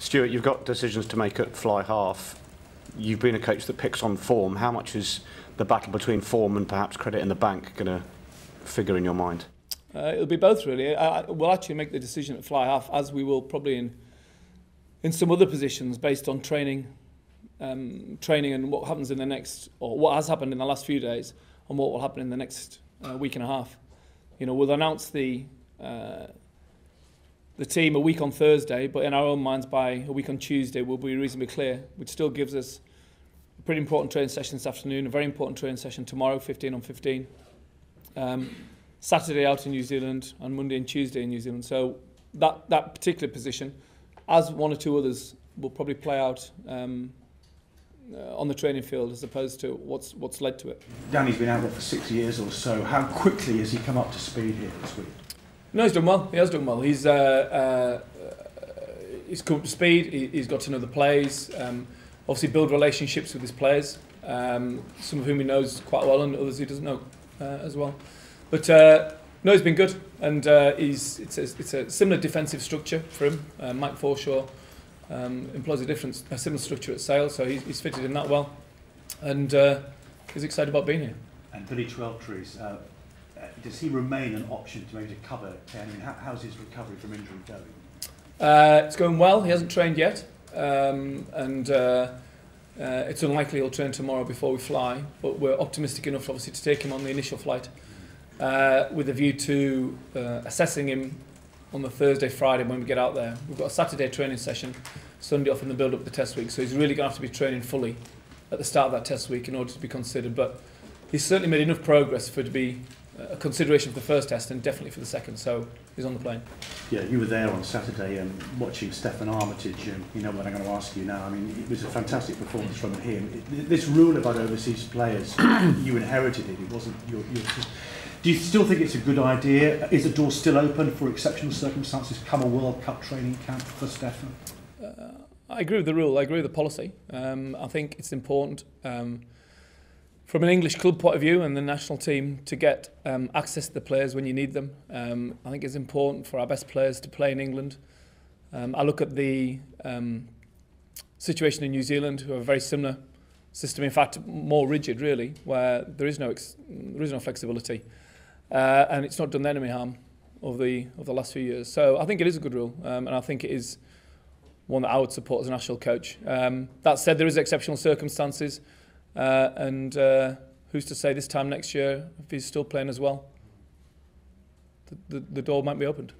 Stuart, you've got decisions to make at fly half. You've been a coach that picks on form. How much is the battle between form and perhaps credit in the bank going to figure in your mind? It'll be both, really. We'll actually make the decision at fly half, as we will probably in some other positions, based on training and what happens in the next, or what has happened in the last few days, and what will happen in the next week and a half. You know, we'll announce the team a week on Thursday, but in our own minds by a week on Tuesday we'll be reasonably clear, which still gives us a pretty important training session this afternoon, a very important training session tomorrow, 15 on 15. Saturday out in New Zealand, and Monday and Tuesday in New Zealand. So that particular position, as one or two others, will probably play out on the training field as opposed to what's led to it. Danny's been out there for 6 years or so. How quickly has he come up to speed here this week? No, he's done well. He has done well. He's come up to speed. He's got to know the players. Obviously, build relationships with his players. Some of whom he knows quite well, and others he doesn't know as well. But no, he's been good, and it's a similar defensive structure for him. Mike Forshaw employs a similar structure at Sale, so he's fitted in that well, and he's excited about being here. And Billy Twelvetrees, does he remain an option to maybe cover Ken? I mean, how's his recovery from injury going? It's going well. He hasn't trained yet, and it's unlikely he'll train tomorrow before we fly. But we're optimistic enough, obviously, to take him on the initial flight, with a view to assessing him on the Thursday, Friday when we get out there. We've got a Saturday training session, Sunday off in the build-up to the test week. So he's really going to have to be training fully at the start of that test week in order to be considered. But he's certainly made enough progress for it to be a consideration for the first test and definitely for the second, so he's on the plane. Yeah, you were there on Saturday watching Steffon Armitage, and you know what I'm going to ask you now. I mean, it was a fantastic performance from him. This rule about overseas players, you inherited it. It wasn't your. Do you still think it's a good idea? Is the door still open for exceptional circumstances come a World Cup training camp for Steffon? I agree with the rule. I agree with the policy. I think it's important from an English club point of view and the national team to get access to the players when you need them. I think it's important for our best players to play in England. I look at the situation in New Zealand, who have a very similar system, in fact more rigid really, where there is no flexibility, and it's not done them any harm over the last few years. So I think it is a good rule, and I think it is one that I would support as a national coach. That said, there is exceptional circumstances. And who's to say this time next year, if he's still playing as well, the door might be opened.